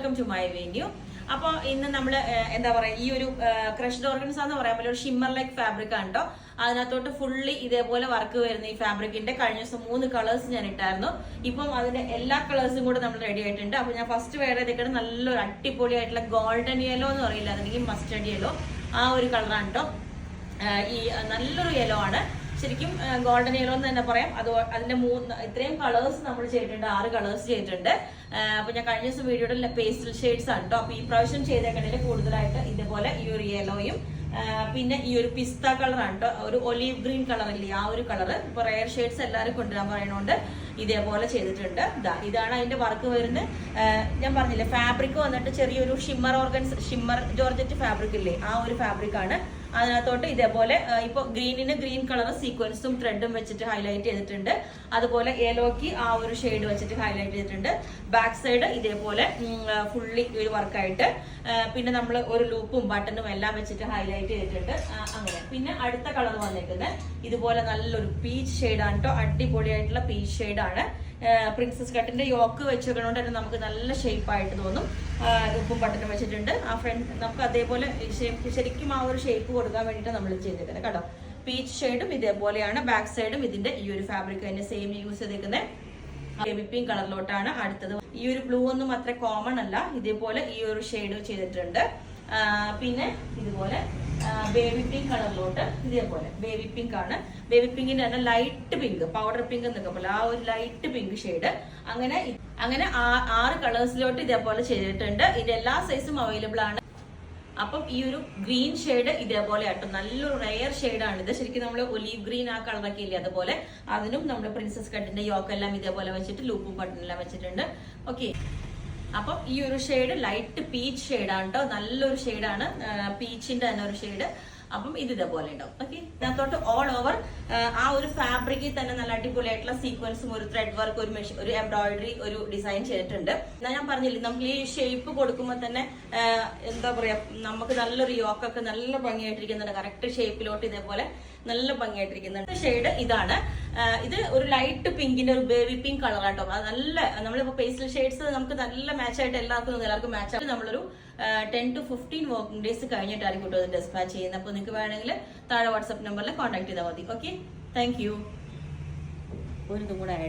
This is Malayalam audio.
Welcome to my venue. അപ്പോൾ ഇന്ന് നമ്മൾ എന്താ പറയുക, ഈ ഒരു ക്രഷ്ഡ് ഓർഗൻസ് എന്ന് പറയാൻ പറ്റില്ല, ഒരു ഷിമ്മർ ലൈക്ക് ഫാബ്രിക് ആണ് കേട്ടോ. അതിനകത്തോട്ട് ഫുള്ളി ഇതേപോലെ വർക്ക് വരുന്ന ഈ ഫാബ്രിക്കിന്റെ കഴിഞ്ഞ ദിവസം 3 കളേഴ്സ് ഞാൻ ഇട്ടായിരുന്നു. ഇപ്പം അതിന്റെ എല്ലാ കളേഴ്സും കൂടെ നമ്മൾ റെഡി ആയിട്ടുണ്ട്. അപ്പൊ ഞാൻ ഫസ്റ്റ് വേറെ ചെയ്തിട്ട് നല്ലൊരു അടിപൊളിയായിട്ടുള്ള ഗോൾഡൻ യെല്ലോ എന്ന് പറയില്ല, അല്ലെങ്കിൽ മസ്റ്റർഡ് യെല്ലോ, ആ ഒരു കളറാണ് കേട്ടോ. ഈ നല്ലൊരു യെല്ലോ ആണ്, ശരിക്കും ഗോൾഡൻ യെല്ലോ എന്ന് തന്നെ പറയാം. അതിന്റെ ഇത്രയും കളേഴ്സ് നമ്മൾ ചെയ്തിട്ടുണ്ട്, 6 കളേഴ്സ് ചെയ്തിട്ടുണ്ട്. അപ്പൊ ഞാൻ കഴിഞ്ഞ ദിവസം വീഡിയോയുടെ പേസ്റ്റൽ ഷെയ്ഡ്സ് ആണ് കേട്ടോ. അപ്പൊ ഈ പ്രാവശ്യം ചെയ്തേക്കണേൽ കൂടുതലായിട്ട് ഇതേപോലെ ഈ ഒരു യെല്ലോയും പിന്നെ ഈ ഒരു പിസ്ത കളറാണ് കേട്ടോ, ഒരു ഒലീവ് ഗ്രീൻ കളർ ഇല്ലേ, ആ ഒരു കളറ്. ഇപ്പൊ റെയർ ഷെയ്ഡ്സ് എല്ലാവരും കൊണ്ടുവരാൻ പറയുന്നതുകൊണ്ട് ഇതേപോലെ ചെയ്തിട്ടുണ്ട്. ഇതാണ് അതിന്റെ വർക്ക് വരുന്നത്. ഞാൻ പറഞ്ഞില്ലേ, ഫാബ്രിക് വന്നിട്ട് ചെറിയൊരു ഷിമ്മർ ജോർജറ്റ് ഫാബ്രിക് ഇല്ലേ, ആ ഒരു ഫാബ്രിക് ആണ്. അതിനകത്തോട്ട് ഇതേപോലെ ഇപ്പൊ ഗ്രീനിന് ഗ്രീൻ കളർ സീക്വൻസും ത്രെഡും വെച്ചിട്ട് ഹൈലൈറ്റ് ചെയ്തിട്ടുണ്ട്. അതുപോലെ യെല്ലോക്ക് ആ ഒരു ഷെയ്ഡ് വെച്ചിട്ട് ഹൈലൈറ്റ് ചെയ്തിട്ടുണ്ട്. ബാക്ക് സൈഡ് ഇതേപോലെ ഫുള്ളി ഒരു വർക്കായിട്ട്, പിന്നെ നമ്മൾ ഒരു ലൂപ്പും ബട്ടണും എല്ലാം വെച്ചിട്ട് ഹൈലൈറ്റ് ചെയ്തിട്ടുണ്ട്. അങ്ങനെ പിന്നെ അടുത്ത കളർ വന്നിരിക്കുന്നത് ഇതുപോലെ നല്ലൊരു പീച്ച് ഷെയ്ഡാണ് കേട്ടോ. അടിപൊളിയായിട്ടുള്ള പീച്ച് ഷെയ്ഡാണ്. പ്രിൻസസ് കട്ടിന്റെ യോക്ക് വെച്ചുകൊണ്ട് തന്നെ നമുക്ക് നല്ല ഷേപ്പായിട്ട് തോന്നും. ഉപ്പും ബട്ടണും വെച്ചിട്ടുണ്ട്. ആ ഫ്രണ്ട് നമുക്ക് അതേപോലെ ശരിക്കും ആ ഒരു ഷേപ്പ് കൊടുക്കാൻ വേണ്ടിയിട്ട് നമ്മൾ ചെയ്തേക്കുന്നത് കേട്ടോ. പീച്ച് ഷെയ്ഡും ഇതേപോലെയാണ്. ബാക്ക് സൈഡും ഇതിന്റെ ഈ ഒരു ഫാബ്രിക് തന്നെ സെയിം യൂസ് ചെയ്തേക്കുന്നത്. ബേബി പിങ്ക് കളറിലോട്ടാണ് അടുത്തത്. ഈ ഒരു ബ്ലൂ ഒന്നും അത്ര കോമൺ അല്ല, ഇതേപോലെ ഈ ഒരു ഷെയ്ഡ് ചെയ്തിട്ടുണ്ട്. പിന്നെ ഇതുപോലെ ബേബി പിങ്ക് കളറിലോട്ട് ഇതേപോലെ ബേബി പിങ്ക് ആണ്. ബേബി പിങ്കിന്റെ തന്നെ ലൈറ്റ് പിങ്ക്, പൗഡർ പിങ്ക് എന്നൊക്കെ പോലെ ആ ഒരു ലൈറ്റ് പിങ്ക് ഷെയ്ഡ്. അങ്ങനെ 6 കളേഴ്സിലോട്ട് ഇതേപോലെ ചെയ്തിട്ടുണ്ട്. ഇതിന്റെ എല്ലാ സൈസും അവൈലബിൾ ആണ്. അപ്പം ഈ ഒരു ഗ്രീൻ ഷെയ്ഡ് ഇതേപോലെ ആട്ടോ, നല്ലൊരു റെയർ ഷെയ്ഡാണ് ഇത്. ശരിക്കും നമ്മൾ ഒലീവ് ഗ്രീൻ ആ കളറൊക്കെ ഇല്ലേ, അതുപോലെ അതിനും നമ്മുടെ പ്രിൻസസ് കട്ടിന്റെ യോക്കെല്ലാം ഇതേപോലെ വെച്ചിട്ട് ലൂപ്പും ബട്ടണെല്ലാം വെച്ചിട്ടുണ്ട്. ഓക്കെ, അപ്പം ഈ ഒരു ഷെയ്ഡ് ലൈറ്റ് പീച്ച് ഷെയ്ഡാണ് കേട്ടോ, നല്ലൊരു ഷെയ്ഡാണ്, പീച്ചിന്റെ തന്നെ ഒരു ഷെയ്ഡ്. അപ്പം ഇത് ഇതേപോലെ ഉണ്ടാവും. ഓക്കെ, ഇതിനകത്തോട്ട് ഓൾ ഓവർ ആ ഒരു ഫാബ്രിക്കിൽ തന്നെ നല്ല അടിപൊളിയായിട്ടുള്ള സീക്വൻസും ഒരു ത്രെഡ് വർക്ക്, ഒരു എംബ്രോയിഡറി, ഒരു ഡിസൈൻ ചെയ്തിട്ടുണ്ട്. ഞാൻ പറഞ്ഞില്ലേ, നമുക്ക് ഈ ഷേപ്പ് കൊടുക്കുമ്പോൾ തന്നെ എന്താ പറയാ, നമുക്ക് നല്ലൊരു യോക്കൊക്കെ നല്ല ഭംഗിയായിട്ടിരിക്കുന്നുണ്ട്. കറക്റ്റ് ഷേപ്പിലോട്ട് ഇതേപോലെ നല്ല ഭംഗിയായിട്ടിരിക്കുന്നുണ്ട്. ഷെയ്ഡ് ഇതാണ്. ഇത് ഒരു ലൈറ്റ് പിങ്കിന്റെ ഒരു ബേബി പിങ്ക് കളർ ആട്ടോ. അത് നല്ല, നമ്മളിപ്പോ പേസ്റ്റൽ ഷെയ്ഡ്സ് നമുക്ക് നല്ല മാച്ച് ആയിട്ട് എല്ലാവർക്കും മാച്ച് ആയിട്ട് നമ്മളൊരു 10 to 15 വർക്കിംഗ് ഡേയ്സ് കഴിഞ്ഞിട്ടായിരിക്കും കേട്ടോ ഇത് ഡിസ്പാച്ച് ചെയ്യുന്നത്. അപ്പോൾ നിങ്ങൾക്ക് വേണമെങ്കിൽ താഴെ വാട്സ്ആപ്പ് നമ്പറിൽ കോൺടാക്ട് ചെയ്താൽ മതി. Okay, thank you. ഒരു ഇതും കൂടെ ആഡ്